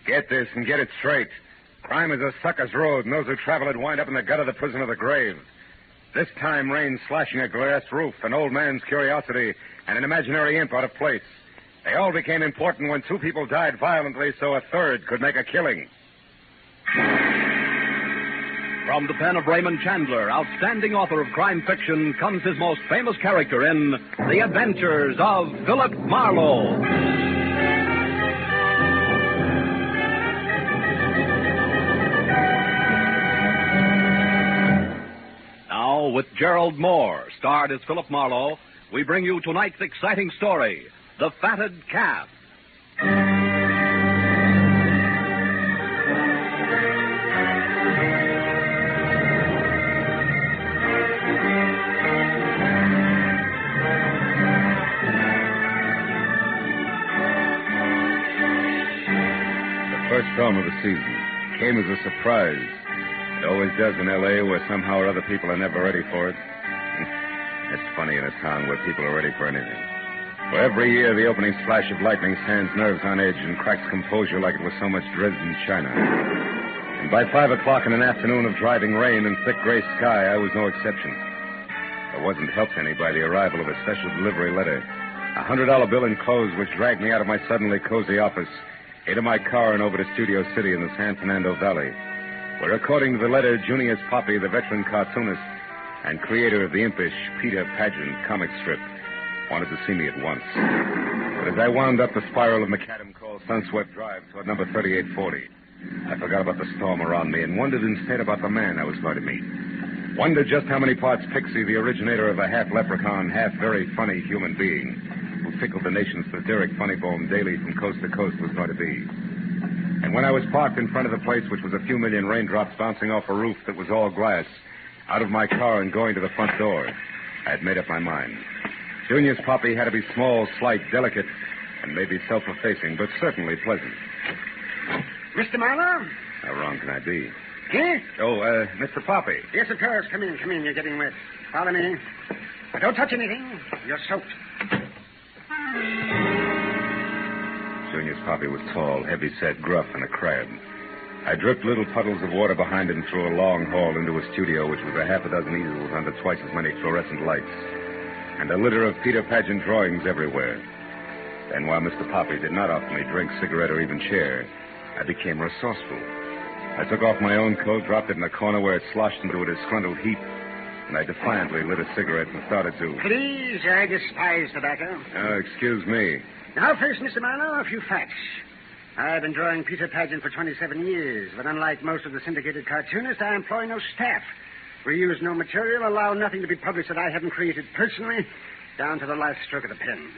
Get this and get it straight. Crime is a sucker's road, and those who travel it wind up in the gut of the prison of the grave. This time, rain slashing a glass roof, an old man's curiosity, and an imaginary imp out of place. They all became important when two people died violently so a third could make a killing. From the pen of Raymond Chandler, outstanding author of crime fiction, comes his most famous character in The Adventures of Philip Marlowe. Now, with Gerald Moore, starred as Philip Marlowe, we bring you tonight's exciting story, The Fatted Calf. First film of the season came as a surprise. It always does in L.A., where somehow or other people are never ready for it. It's funny in a town where people are ready for anything. For every year, the opening flash of lightning stands nerves on edge and cracks composure like it was so much Dresden china. And by 5 o'clock in an afternoon of driving rain and thick gray sky, I was no exception. I wasn't helped any by the arrival of a special delivery letter. A $100 bill enclosed, which dragged me out of my suddenly cozy office, into my car and over to Studio City in the San Fernando Valley, where, according to the letter, Junius Poppy, the veteran cartoonist and creator of the impish Peter Pageant comic strip, wanted to see me at once. But as I wound up the spiral of macadam called Sunswept Drive toward number 3840, I forgot about the storm around me and wondered instead about the man I was going to meet. Wondered just how many parts pixie the originator of a half-leprechaun, half-very funny human being who tickled the nation's satiric funny bone daily from coast to coast was going to be. And when I was parked in front of the place, which was a few million raindrops bouncing off a roof that was all glass, out of my car and going to the front door, I had made up my mind. Junius Poppy had to be small, slight, delicate, and maybe self-effacing, but certainly pleasant. Mr. Marlowe? How wrong can I be? Huh? Oh, Mr. Poppy. Yes, of course. Come in. You're getting wet. Follow me. But don't touch anything. You're soaked. Junius Poppy was tall, heavy-set, gruff, and a crab. I dripped little puddles of water behind him through a long hall into a studio, which was a half a dozen easels under twice as many fluorescent lights, and a litter of Peter Pageant drawings everywhere. Then, while Mr. Poppy did not offer me drink, cigarette, or even chair, I became resourceful. I took off my own coat, dropped it in a corner where it sloshed into a disgruntled heap, and I defiantly lit a cigarette and started to... Please, I despise tobacco. Oh, excuse me. Now, first, Mr. Marlowe, a few facts. I've been drawing Peter Pageant for 27 years, but unlike most of the syndicated cartoonists, I employ no staff. Reuse no material, allow nothing to be published that I haven't created personally, down to the last stroke of the pen.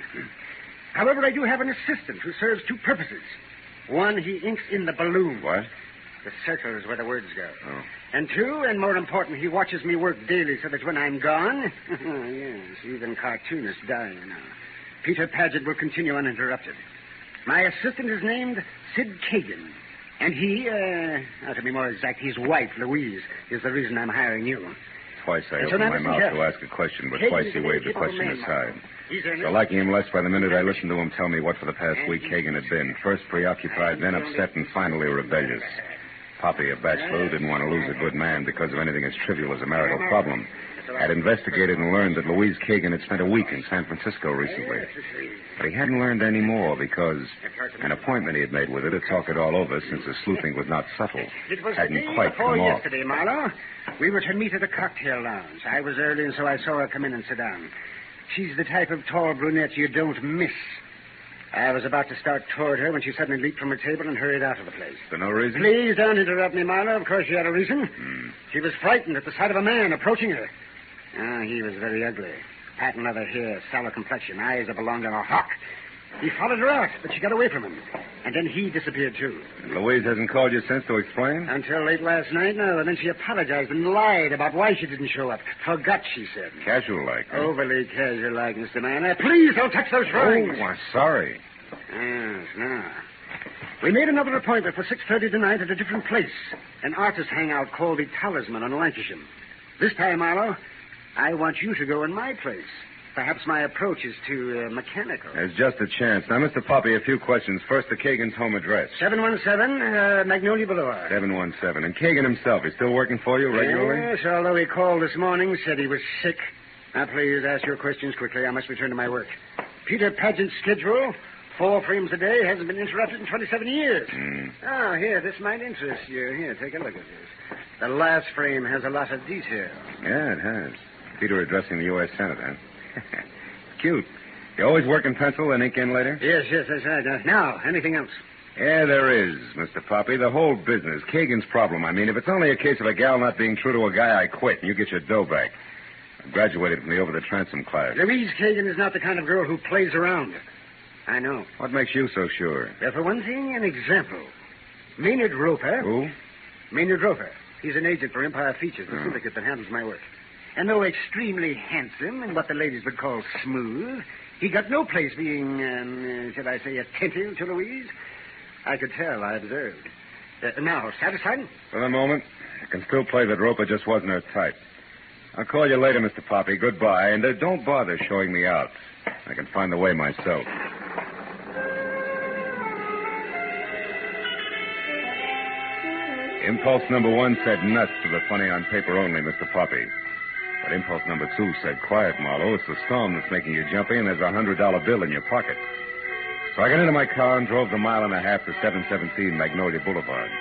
However, I do have an assistant who serves two purposes. One, he inks in the balloon. What? The circle is where the words go. Oh. And two, and more important, he watches me work daily so that when I'm gone, yes, even cartoonists die, you know, Peter Pageant will continue uninterrupted. My assistant is named Sid Kagan. And he, to be more exact, his wife, Louise, is the reason I'm hiring you. Twice I opened my mouth to ask a question, but twice he waved the question aside. So liking him less by the minute, I listened to him tell me what for the past week Kagan had been. First preoccupied, then upset, and finally rebellious. Poppy, a bachelor who didn't want to lose a good man because of anything as trivial as a marital problem, had investigated and learned that Louise Kagan had spent a week in San Francisco recently. But he hadn't learned any more because an appointment he had made with her to talk it all over, since the sleuthing was not subtle, hadn't quite come off. Yesterday, Marlowe. We were to meet at a cocktail lounge. I was early, and so I saw her come in and sit down. She's the type of tall brunette you don't miss. I was about to start toward her when she suddenly leaped from her table and hurried out of the place. For no reason? Please don't interrupt me, Marlowe. Of course she had a reason. She was frightened at the sight of a man approaching her. He was very ugly. Patent leather hair, sallow complexion, eyes that belonged on a hawk. He followed her out, but she got away from him. And then he disappeared, too. And Louise hasn't called you since to explain? Until late last night, no. And then she apologized and lied about why she didn't show up. Forgot, she said. Casual-like. Huh? Overly casual-like, Mr. Mann. Please don't touch those drawings. Oh, I'm sorry. Yes, no. We made another appointment for 6:30 tonight at a different place. An artist hangout called the Talisman on Lancashire. This time, Marlowe, I want you to go in my place. Perhaps my approach is too mechanical. There's just a chance. Now, Mr. Poppy, a few questions. First, the Kagan's home address. 717 Magnolia Boulevard. 717. And Kagan himself, he's still working for you regularly? Yes, although he called this morning, said he was sick. Now, please ask your questions quickly. I must return to my work. Peter Paget's schedule, 4 frames a day, hasn't been interrupted in 27 years. Oh, here, this might interest you. Here, take a look at this. The last frame has a lot of detail. Yeah, it has. Peter addressing the U.S. Senate, huh? Cute. You always work in pencil and ink in later? Yes, that's right. Now, anything else? Yeah, there is, Mr. Poppy. The whole business. Kagan's problem. I mean, if it's only a case of a gal not being true to a guy, I quit, and you get your dough back. I graduated from the over-the-transom class. Louise Kagan is not the kind of girl who plays around. I know. What makes you so sure? Well, for one thing, an example. Maynard Roper. Who? Maynard Roper. He's an agent for Empire Features, the syndicate that handles my work. And though extremely handsome and what the ladies would call smooth, he got no place being, shall I say, attentive to Louise. I could tell, I observed. Now, satisfied? For the moment, I can still play that Roper just wasn't her type. I'll call you later, Mr. Poppy. Goodbye. And don't bother showing me out. I can find the way myself. Impulse number 1 said nuts to the funny on paper only, Mr. Poppy. But impulse number 2 said, quiet, Marlowe. It's the storm that's making you jumpy, and there's a $100 bill in your pocket. So I got into my car and drove the 1.5 miles to 717 Magnolia Boulevard,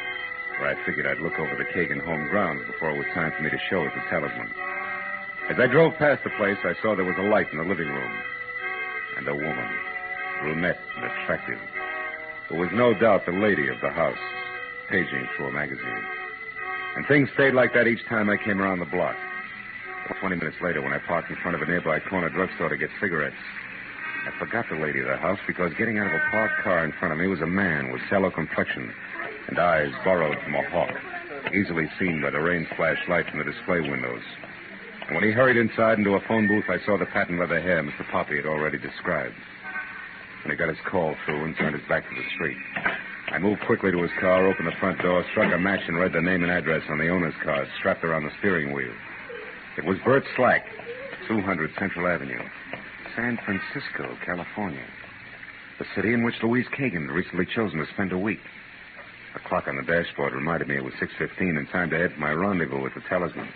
where I figured I'd look over the Kagan home grounds before it was time for me to show it to Talisman. As I drove past the place, I saw there was a light in the living room. And a woman, brunette and attractive, who was no doubt the lady of the house, paging through a magazine. And things stayed like that each time I came around the block. 20 minutes later, when I parked in front of a nearby corner drugstore to get cigarettes, I forgot the lady of the house because getting out of a parked car in front of me was a man with sallow complexion and eyes borrowed from a hawk, easily seen by the rain-splashed light from the display windows. And when he hurried inside into a phone booth, I saw the patent leather hair Mr. Poppy had already described. When he got his call through and turned his back to the street, I moved quickly to his car, opened the front door, struck a match, and read the name and address on the owner's card strapped around the steering wheel. It was Bert Slack, 200 Central Avenue, San Francisco, California. The city in which Louise Kagan had recently chosen to spend a week. The clock on the dashboard reminded me it was 6:15 and time to head for my rendezvous with the Talisman.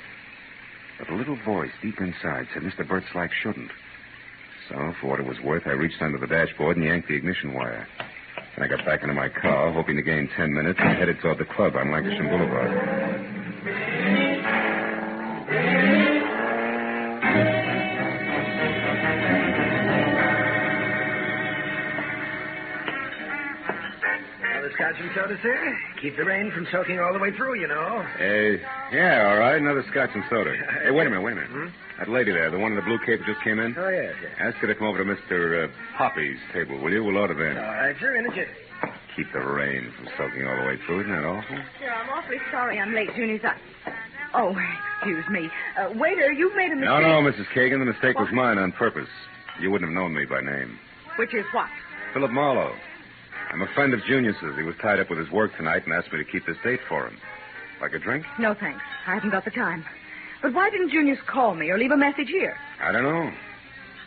But a little voice deep inside said Mr. Bert Slack shouldn't. So, for what it was worth, I reached under the dashboard and yanked the ignition wire. Then I got back into my car, hoping to gain 10 minutes, and headed toward the club on Lancashire Boulevard. Scotch and soda, sir? Keep the rain from soaking all the way through, you know. Yeah, all right. Another scotch and soda. Hey, wait a minute. That lady there, the one in the blue cape just came in? Oh, yes. Ask her to come over to Mr. Poppy's table, will you? We'll order then. All right, sir. In a jiffy. Keep the rain from soaking all the way through. Isn't that awful? Sir, I'm awfully sorry I'm late, Junior's. Oh, excuse me. Waiter, you've made a mistake. No, Mrs. Kagan. The mistake was mine on purpose. You wouldn't have known me by name. Which is what? Philip Marlowe. I'm a friend of Junius's. He was tied up with his work tonight and asked me to keep this date for him. Like a drink? No, thanks. I haven't got the time. But why didn't Junius call me or leave a message here? I don't know.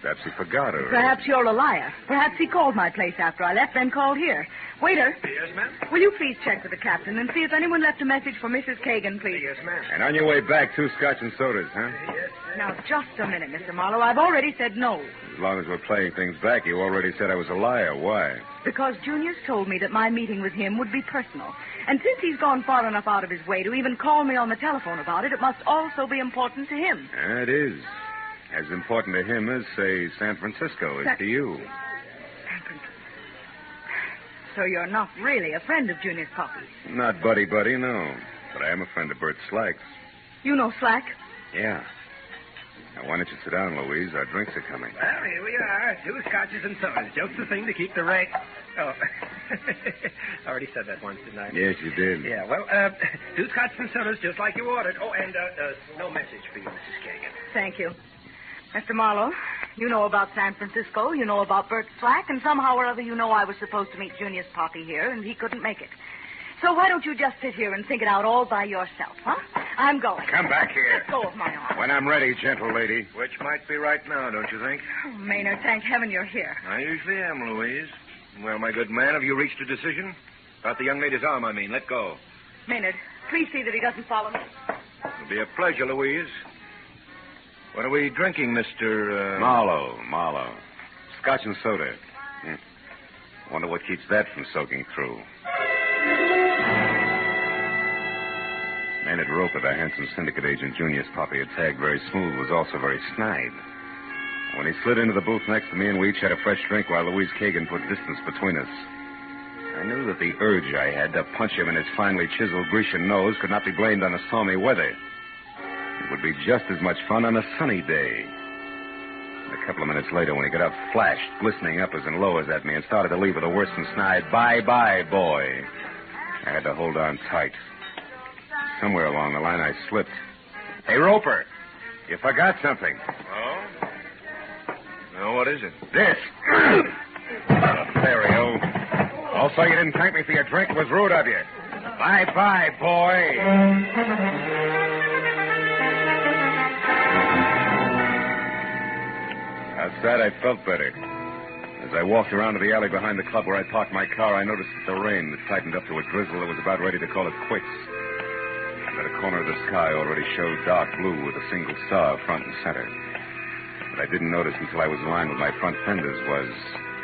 Perhaps he forgot or... Perhaps you're a liar. Perhaps he called my place after I left, then called here. Waiter. Yes, ma'am? Will you please check with the captain and see if anyone left a message for Mrs. Kagan, please? Yes, ma'am. And on your way back, 2 scotch and sodas, huh? Yes, sir. Now, just a minute, Mr. Marlowe. I've already said no. As long as we're playing things back, you already said I was a liar. Why? Because Junius told me that my meeting with him would be personal. And since he's gone far enough out of his way to even call me on the telephone about it, it must also be important to him. It is. As important to him as, say, San Francisco is to you. San Francisco. So you're not really a friend of Junius Poppy's? Not buddy, no. But I am a friend of Bert Slack's. You know Slack? Yeah. Now, why don't you sit down, Louise? Our drinks are coming. Well, here we are. 2 scotches and sodas. Just the thing to keep the rain... Oh. I already said that once, didn't I? Yes, you did. Yeah, well, 2 scotches and sodas just like you ordered. Oh, and no message for you, Mrs. Kagan. Thank you. Mr. Marlowe, you know about San Francisco, you know about Bert Slack, and somehow or other you know I was supposed to meet Junius Poppy here, and he couldn't make it. So why don't you just sit here and think it out all by yourself, huh? I'm going. Come back here. Let go of my arm. When I'm ready, gentle lady. Which might be right now, don't you think? Oh, Maynard, thank heaven you're here. I usually am, Louise. Well, my good man, have you reached a decision? About the young lady's arm, I mean. Let go. Maynard, please see that he doesn't follow me. It'll be a pleasure, Louise. What are we drinking, Mr. Marlowe. Scotch and soda. Wonder what keeps that from soaking through. Maynard Roper, the handsome syndicate agent Junior's puppy had tagged very smooth, was also very snide. When he slid into the booth next to me and we each had a fresh drink while Louise Kagan put distance between us, I knew that the urge I had to punch him in his finely chiseled Grecian nose could not be blamed on the stormy weather. It would be just as much fun on a sunny day. And a couple of minutes later, when he got up, flashed, glistening uppers and lowers at me, and started to leave with a worse than snide, "Bye-bye, boy." I had to hold on tight. Somewhere along the line, I slipped. "Hey, Roper, you forgot something." Oh? No, what is it? This. Ontario. Also, you didn't thank me for your drink. It was rude of you. Bye-bye, boy. Outside, I felt better. As I walked around to the alley behind the club where I parked my car, I noticed that the rain had tightened up to a drizzle that was about ready to call it quits. That a corner of the sky already showed dark blue with a single star front and center. What I didn't notice until I was lined with my front fenders was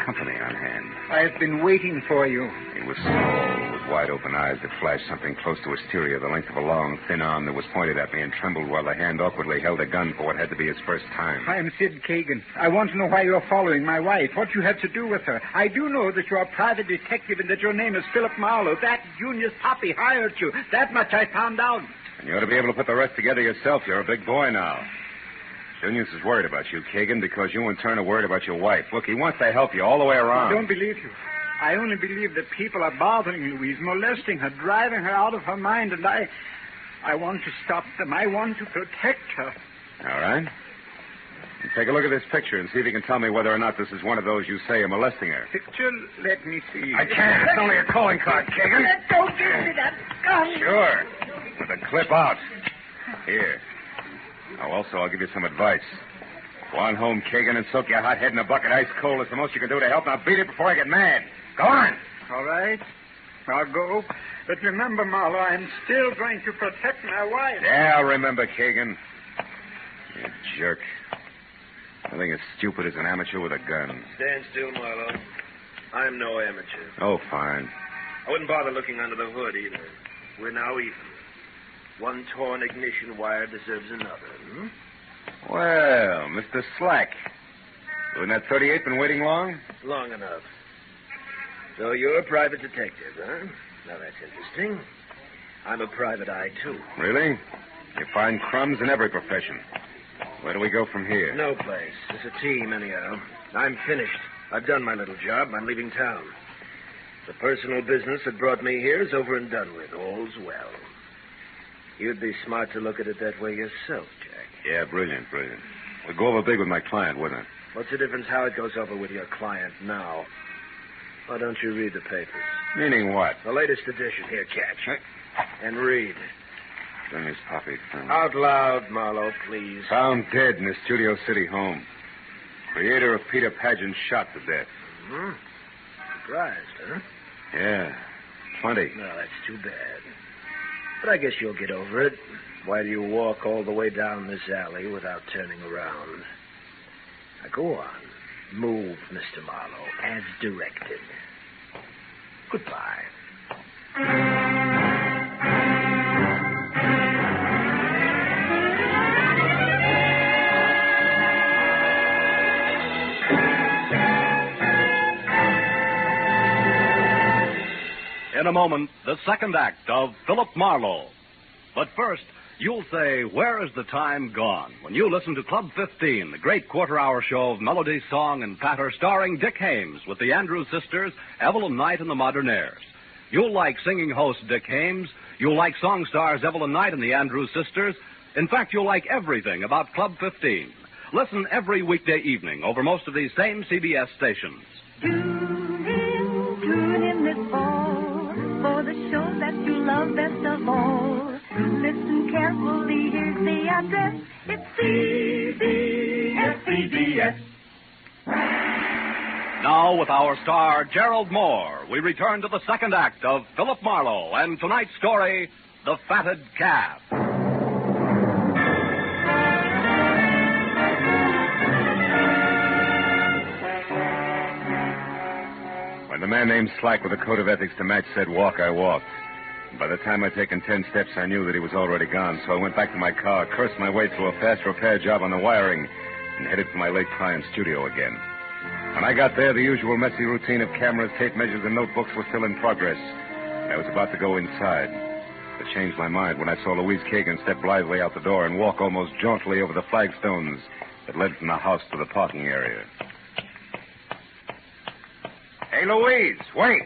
company on hand. I've been waiting for you. He was small, with wide-open eyes that flashed something close to hysteria, the length of a long, thin arm that was pointed at me and trembled while the hand awkwardly held a gun for what had to be his first time. I'm Sid Kagan. I want to know why you're following my wife, what you had to do with her. I do know that you're a private detective and that your name is Philip Marlowe. That Junior's puppy hired you. That much I found out. And you ought to be able to put the rest together yourself. You're a big boy now. Junius is worried about you, Kagan, because you in turn are worried about your wife. Look, he wants to help you all the way around. I don't believe you. I only believe that people are bothering Louise, molesting her, driving her out of her mind, and I want to stop them. I want to protect her. All right. Take a look at this picture and see if you can tell me whether or not this is one of those you say are molesting her. Picture? Let me see. I can't. It's only a calling card, Kagan. Don't give me that gun. Sure. With the clip out. Here. Oh, also, I'll give you some advice. Go on home, Kagan, and soak your hot head in a bucket ice cold. It's the most you can do to help. Now beat it before I get mad. Go on. All right. I'll go. But remember, Marlowe, I'm still going to protect my wife. Yeah, I'll remember, Kagan. You jerk. Nothing as stupid as an amateur with a gun. Stand still, Marlowe. I'm no amateur. Oh, fine. I wouldn't bother looking under the hood, either. We're now even. One torn ignition wire deserves another, Well, Mr. Slack. You in that 38 been waiting long? Long enough. So you're a private detective, huh? Now, that's interesting. I'm a private eye, too. Really? You find crumbs in every profession. Where do we go from here? No place. It's a team, anyhow. I'm finished. I've done my little job. I'm leaving town. The personal business that brought me here is over and done with. All's well. You'd be smart to look at it that way yourself, Jack. Yeah, brilliant. We'll go over big with my client, wouldn't it? What's the difference how it goes over with your client now? Why don't you read the papers? Meaning what? The latest edition. Here, catch. And read. Junior's puppy found. Out loud, Marlowe, please. Found dead in his Studio City home. Creator of Peter Pageant shot to death. Surprised, huh? Yeah, plenty. No, that's too bad. But I guess you'll get over it while you walk all the way down this alley without turning around. Now, go on. Move, Mr. Marlowe, as directed. Goodbye. In a moment, the second act of Philip Marlowe. But first, you'll say, where is the time gone? When you listen to Club 15, the great quarter-hour show of melody, song, and patter starring Dick Hames with the Andrews sisters, Evelyn Knight, and the Modernaires. You'll like singing host Dick Hames. You'll like song stars Evelyn Knight and the Andrews sisters. In fact, you'll like everything about Club 15. Listen every weekday evening over most of these same CBS stations. Tune in this fall for the show that listen carefully, here's the address. It's CBS. Now, with our star, Gerald Moore, we return to the second act of Philip Marlowe and tonight's story, The Fatted Calf. When the man named Slack with a code of ethics to match said walk, I walked. By the time I'd taken 10 steps, I knew that he was already gone, so I went back to my car, cursed my way through a fast repair job on the wiring, and headed for my late client's studio again. When I got there, the usual messy routine of cameras, tape measures, and notebooks was still in progress. I was about to go inside. But changed my mind when I saw Louise Kagan step blithely out the door and walk almost jauntily over the flagstones that led from the house to the parking area. Hey, Louise, wait.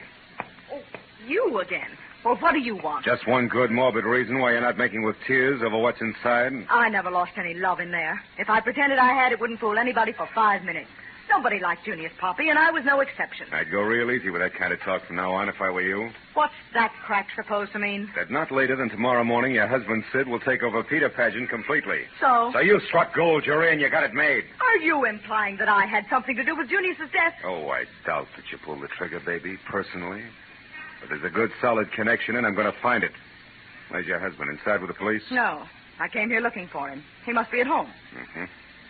Oh, you again. Well, what do you want? Just one good, morbid reason why you're not making with tears over what's inside. I never lost any love in there. If I pretended I had, it wouldn't fool anybody for 5 minutes. Nobody liked Junius Poppy, and I was no exception. I'd go real easy with that kind of talk from now on if I were you. What's that crack supposed to mean? That not later than tomorrow morning, your husband, Sid, will take over Peter Pageant completely. So? So you struck gold, you're in, you got it made. Are you implying that I had something to do with Junius's death? Oh, I doubt that you pulled the trigger, baby, personally. But there's a good, solid connection, and I'm going to find it. Where's your husband? Inside with the police? No. I came here looking for him. He must be at home. Mm-hmm.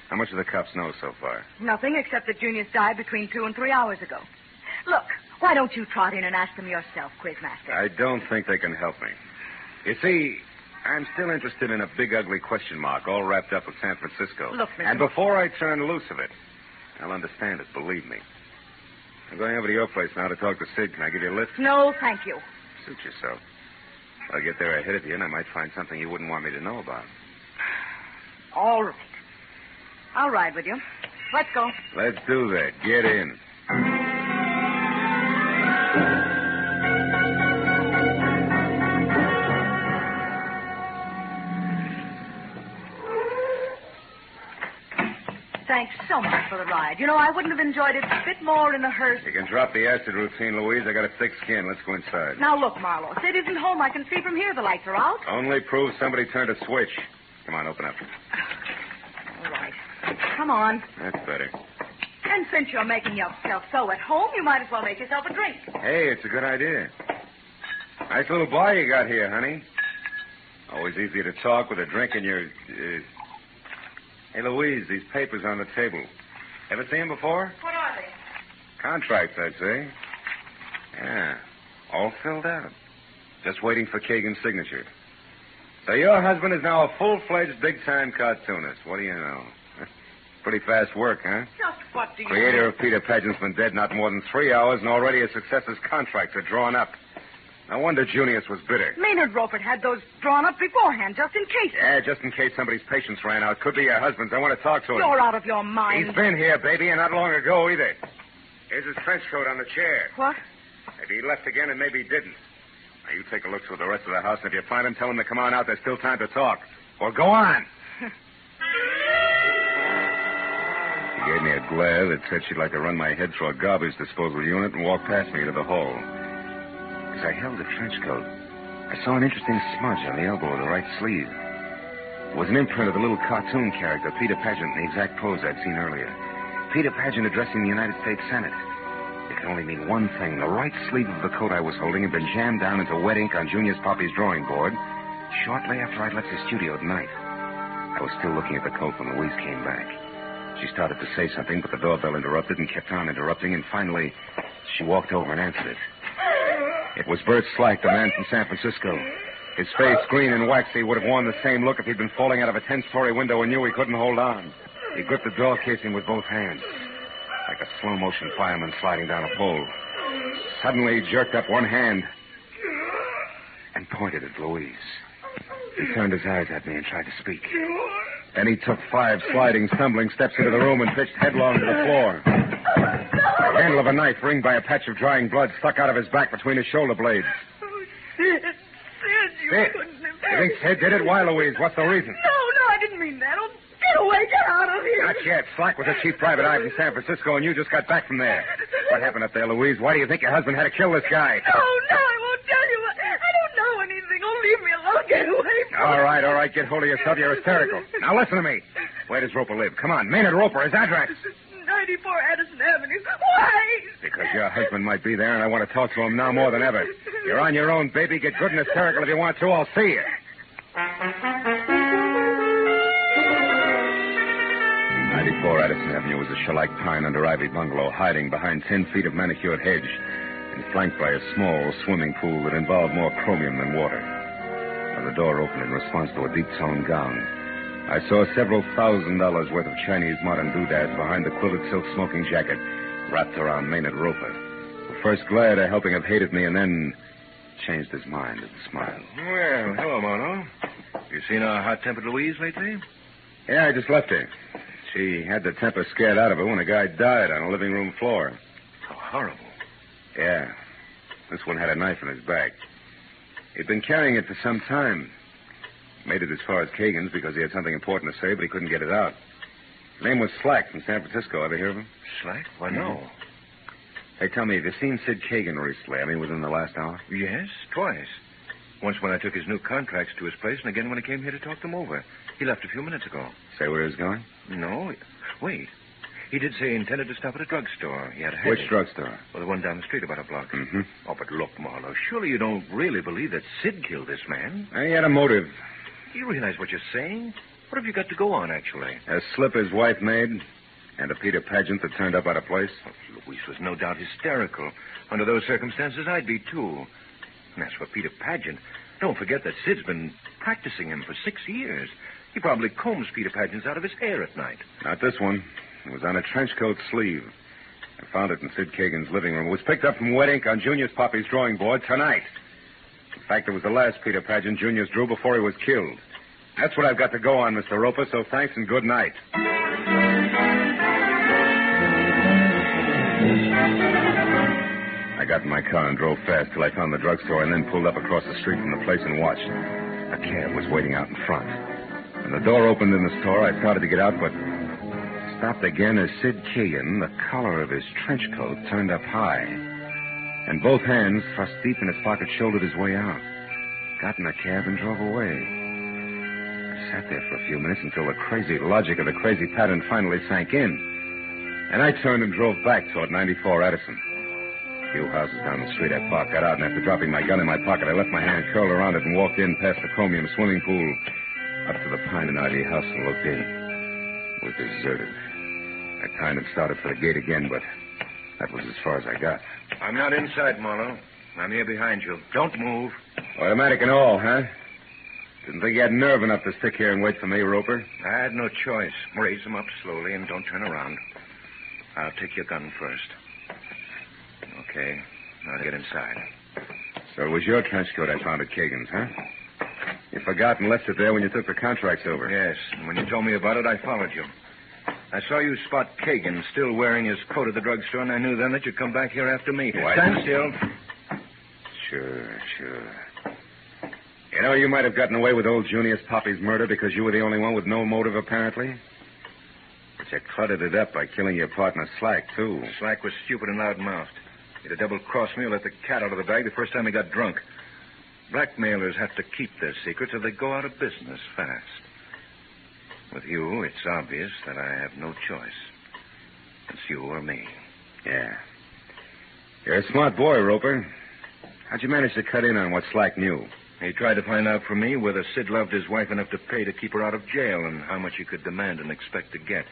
How much do the cops know so far? Nothing, except that Junius died between 2 and 3 hours ago. Look, why don't you trot in and ask them yourself, Quizmaster? I don't think they can help me. You see, I'm still interested in a big, ugly question mark all wrapped up with San Francisco. Look, Mr. And before I turn loose of it, I'll understand it, believe me. I'm going over to your place now to talk to Sid. Can I give you a lift? No, thank you. Suit yourself. I'll get there ahead of you, and I might find something you wouldn't want me to know about. All right. I'll ride with you. Let's go. Let's do that. Get in. Thanks so much for the ride. You know, I wouldn't have enjoyed it a bit more in a hearse. You can drop the acid routine, Louise. I got a thick skin. Let's go inside. Now, look, Marlowe. Sid isn't home. I can see from here the lights are out. Only proves somebody turned a switch. Come on, open up. All right. Come on. That's better. And since you're making yourself so at home, you might as well make yourself a drink. Hey, it's a good idea. Nice little bar you got here, honey. Always easy to talk with a drink in your... Hey, Louise, these papers on the table. Ever seen them before? What are they? Contracts, I'd say. Yeah, all filled out. Just waiting for Kagan's signature. So your husband is now a full-fledged, big-time cartoonist. What do you know? Pretty fast work, huh? Just what do you... Creator of Peter Pageant's been dead not more than 3 hours, and already his successor's contracts are drawn up. No wonder Junius was bitter. Maynard Roper had those drawn up beforehand, just in case. Yeah, just in case somebody's patience ran out. Could be your husband's. I want to talk to him. You're out of your mind. He's been here, baby, and not long ago either. Here's his trench coat on the chair. What? Maybe he left again, and maybe he didn't. Now, you take a look through the rest of the house, and if you find him, tell him to come on out. There's still time to talk. Or go on. She gave me a glare that said she'd like to run my head through a garbage disposal unit and walk past me into the hall. As I held the trench coat, I saw an interesting smudge on the elbow of the right sleeve. It was an imprint of the little cartoon character, Peter Pageant, in the exact pose I'd seen earlier. Peter Pageant addressing the United States Senate. It could only mean one thing. The right sleeve of the coat I was holding had been jammed down into wet ink on Junius Poppy's drawing board shortly after I'd left the studio at night. I was still looking at the coat when Louise came back. She started to say something, but the doorbell interrupted and kept on interrupting, and finally she walked over and answered it. It was Bert Slack, the man from San Francisco. His face, green and waxy, would have worn the same look if he'd been falling out of a 10-story window and knew he couldn't hold on. He gripped the door casing with both hands, like a slow-motion fireman sliding down a pole. Suddenly, he jerked up one hand and pointed at Louise. He turned his eyes at me and tried to speak. Then he took 5 sliding, stumbling steps into the room and pitched headlong to the floor. The handle of a knife, ringed by a patch of drying blood, stuck out of his back between his shoulder blades. Oh, Sid, you Sid, couldn't have... you think Sid did it? Why, Louise? What's the reason? No, I didn't mean that. Oh, get away, get out of here. Not yet. Slack was a chief private eye from San Francisco, and you just got back from there. What happened up there, Louise? Why do you think your husband had to kill this guy? No, I won't tell you. I don't know anything. Oh, leave me alone. Get away from All right. Get hold of yourself. You're hysterical. Now listen to me. Where does Roper live? Come on. Maynard Roper, his address. 94 Addison Avenue. Why? Because your husband might be there, and I want to talk to him now more than ever. You're on your own, baby. Get good and hysterical if you want to. I'll see you. 94 Addison Avenue was a shellac pine under ivy bungalow, hiding behind 10 feet of manicured hedge, and flanked by a small swimming pool that involved more chromium than water. When the door opened in response to a deep-toned gong, I saw several $1,000s worth of Chinese modern doodads behind the quilted silk smoking jacket wrapped around Maynard Roper, who first glared a helping of hate at me and then changed his mind and smiled. Well, hello, Marlowe. You seen our hot-tempered Louise lately? Yeah, I just left her. She had the temper scared out of her when a guy died on a living room floor. How horrible. Yeah. This one had a knife in his back. He'd been carrying it for some time. Made it as far as Kagan's because he had something important to say, but he couldn't get it out. His name was Slack from San Francisco. Ever hear of him? Slack? Why, no. Hey, tell me, have you seen Sid Kagan recently? I mean, within the last hour? Yes, twice. Once when I took his new contracts to his place, and again when he came here to talk them over. He left a few minutes ago. Say where he was going? No. Wait. He did say he intended to stop at a drugstore. He had a headache. Which drugstore? Well, the one down the street about a block. Mm-hmm. Oh, but look, Marlowe, surely you don't really believe that Sid killed this man? He had a motive. Do you realize what you're saying? What have you got to go on, actually? A slip his wife made, and a Peter Pageant that turned up out of place. Well, Louise was no doubt hysterical. Under those circumstances, I'd be, too. And as for Peter Pageant, don't forget that Sid's been practicing him for 6 years. He probably combs Peter Pageant's out of his hair at night. Not this one. It was on a trench coat sleeve. I found it in Sid Kagan's living room. It was picked up from wet ink on Junior's Poppy's drawing board tonight. In fact, it was the last Peter Pageant Junior's drew before he was killed. That's what I've got to go on, Mr. Roper, so thanks and good night. I got in my car and drove fast till I found the drugstore and then pulled up across the street from the place and watched. A cab was waiting out in front. When the door opened in the store, I started to get out, but stopped again as Sid Kagan, the collar of his trench coat turned up high, and both hands thrust deep in his pocket, shouldered his way out. Got in a cab and drove away. I sat there for a few minutes until the crazy logic of the crazy pattern finally sank in. And I turned and drove back toward 94 Addison. A few houses down the street I parked, got out, and after dropping my gun in my pocket, I left my hand curled around it and walked in past the chromium swimming pool up to the pine and ivy house and looked in. It was deserted. I kind of started for the gate again, but that was as far as I got. I'm not inside, Marlowe. I'm here behind you. Don't move. Automatic and all, huh? Didn't think you had nerve enough to stick here and wait for me, Roper. I had no choice. Raise them up slowly and don't turn around. I'll take your gun first. Okay. Now get inside. So it was your trench coat I found at Kagan's, huh? You forgot and left it there when you took the contracts over. Yes, and when you told me about it, I followed you. I saw you spot Kagan still wearing his coat at the drugstore, and I knew then that you'd come back here after me. What? Stand still. Sure. You know, you might have gotten away with old Junius Poppy's murder because you were the only one with no motive, apparently. But you cluttered it up by killing your partner, Slack, too. Slack was stupid and loud-mouthed. He'd have double-crossed me or let the cat out of the bag the first time he got drunk. Blackmailers have to keep their secrets or they go out of business fast. With you, it's obvious that I have no choice. It's you or me. Yeah. You're a smart boy, Roper. How'd you manage to cut in on what Slack knew? He tried to find out from me whether Sid loved his wife enough to pay to keep her out of jail and how much he could demand and expect to get.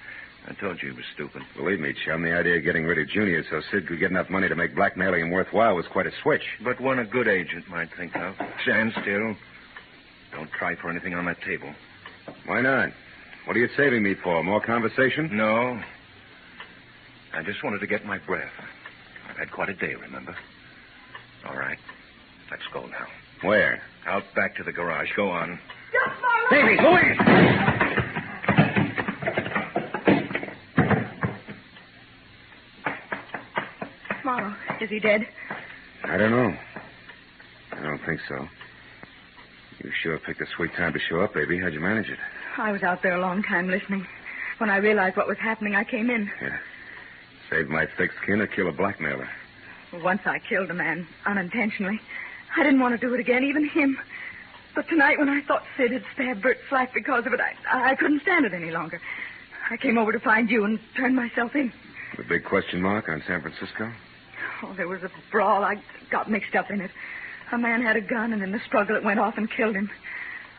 I told you he was stupid. Believe me, chum, the idea of getting rid of Junior so Sid could get enough money to make blackmailing him worthwhile was quite a switch. But one a good agent might think of. Stand still. Don't try for anything on that table. Why not? What are you saving me for? More conversation? No. I just wanted to get my breath. I've had quite a day, remember? All right. Let's go now. Where? Out back to the garage. Go on. Davy, go in! Marlowe, is he dead? I don't know. I don't think so. You sure picked a sweet time to show up, baby. How'd you manage it? I was out there a long time listening. When I realized what was happening, I came in. Yeah. Saved my thick skin or kill a blackmailer. Once I killed a man unintentionally. I didn't want to do it again, even him. But tonight, when I thought Sid had stabbed Bert Slack because of it, I couldn't stand it any longer. I came over to find you and turned myself in. The big question mark on San Francisco? Oh, there was a brawl. I got mixed up in it. A man had a gun, and in the struggle, it went off and killed him.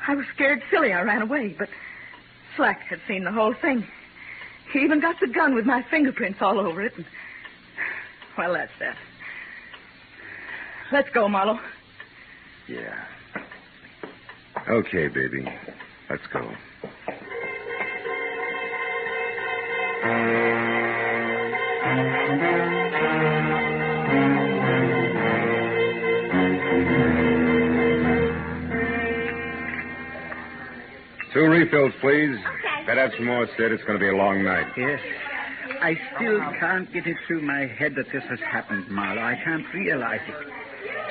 I was scared silly. I ran away, but Slack had seen the whole thing. He even got the gun with my fingerprints all over it. And... Well, that's that. Let's go, Marlowe. Yeah. Okay, baby. Let's go. Two refills, please. Okay. Better have some more, Sid. It's going to be a long night. Yes. I still can't get it through my head that this has happened, Marlowe. I can't realize it.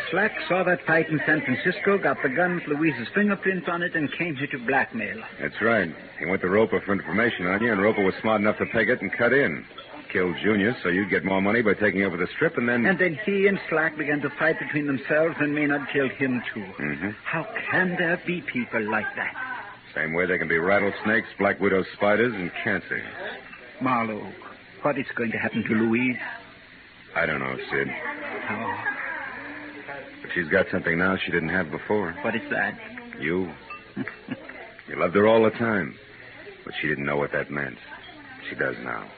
Slack saw that fight in San Francisco, got the gun with Louise's fingerprints on it, and came here to blackmail. That's right. He went to Roper for information on you, and Roper was smart enough to peg it and cut in. Killed Junior, so you'd get more money by taking over the strip, and then... And then he and Slack began to fight between themselves, and Maynard killed him, too. Mm-hmm. How can there be people like that? Same way there can be rattlesnakes, black widow spiders, and cancer. Marlowe, what is going to happen to Louise? I don't know, Sid. Oh, But she's got something now she didn't have before. what is that? You. You loved her all the time. But she didn't know what that meant. She does now.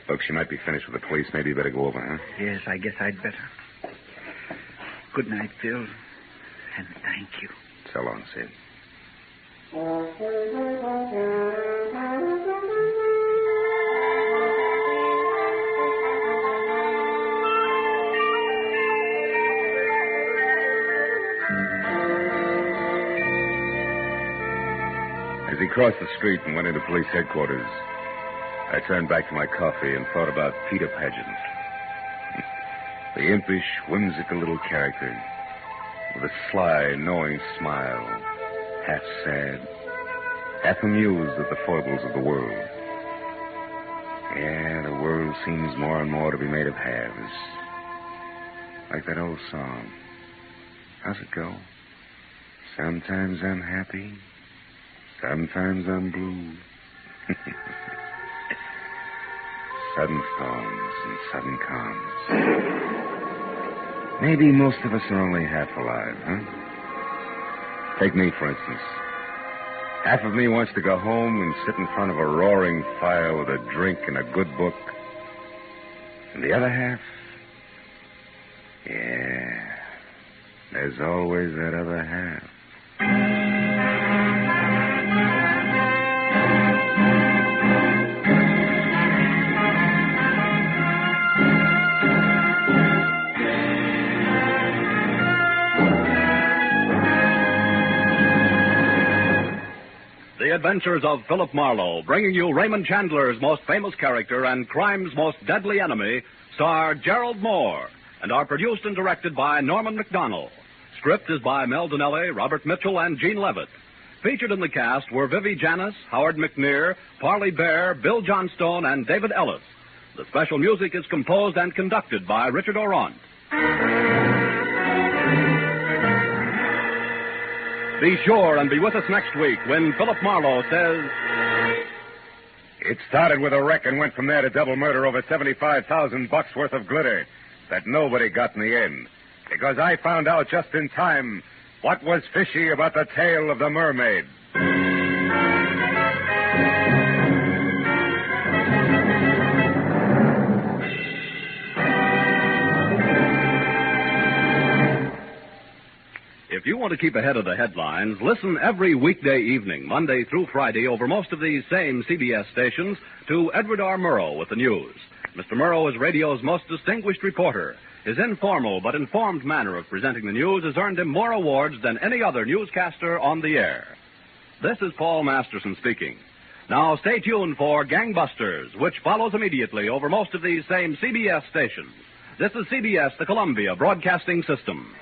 Look, she might be finished with the police. Maybe you better go over, huh? Yes, I guess I'd better. Good night, Phil. And thank you. So long, Sid. As he crossed the street and went into police headquarters, I turned back to my coffee and thought about Peter Pageant. The impish, whimsical little character with a sly, knowing smile, half sad, half amused at the foibles of the world. Yeah, the world seems more and more to be made of halves. Like that old song. How's it go? Sometimes I'm happy. Sometimes I'm blue. Sudden storms and sudden calms. Maybe most of us are only half alive, huh? Take me, for instance. Half of me wants to go home and sit in front of a roaring fire with a drink and a good book. And the other half? Yeah, there's always that other half. The Adventures of Philip Marlowe, bringing you Raymond Chandler's most famous character and crime's most deadly enemy, star Gerald Moore, and are produced and directed by Norman McDonnell. Script is by Mel Donnelly, Robert Mitchell, and Gene Levitt. Featured in the cast were Vivi Janis, Howard McNear, Parley Bear, Bill Johnstone, and David Ellis. The special music is composed and conducted by Richard Orant. Be sure and be with us next week when Philip Marlowe says... It started with a wreck and went from there to double murder over $75,000 worth of glitter that nobody got in the end. Because I found out just in time what was fishy about the tale of the mermaid. If you want to keep ahead of the headlines, listen every weekday evening, Monday through Friday, over most of these same CBS stations, to Edward R. Murrow with the news. Mr. Murrow is radio's most distinguished reporter. His informal but informed manner of presenting the news has earned him more awards than any other newscaster on the air. This is Paul Masterson speaking. Now stay tuned for Gangbusters, which follows immediately over most of these same CBS stations. This is CBS, the Columbia Broadcasting System.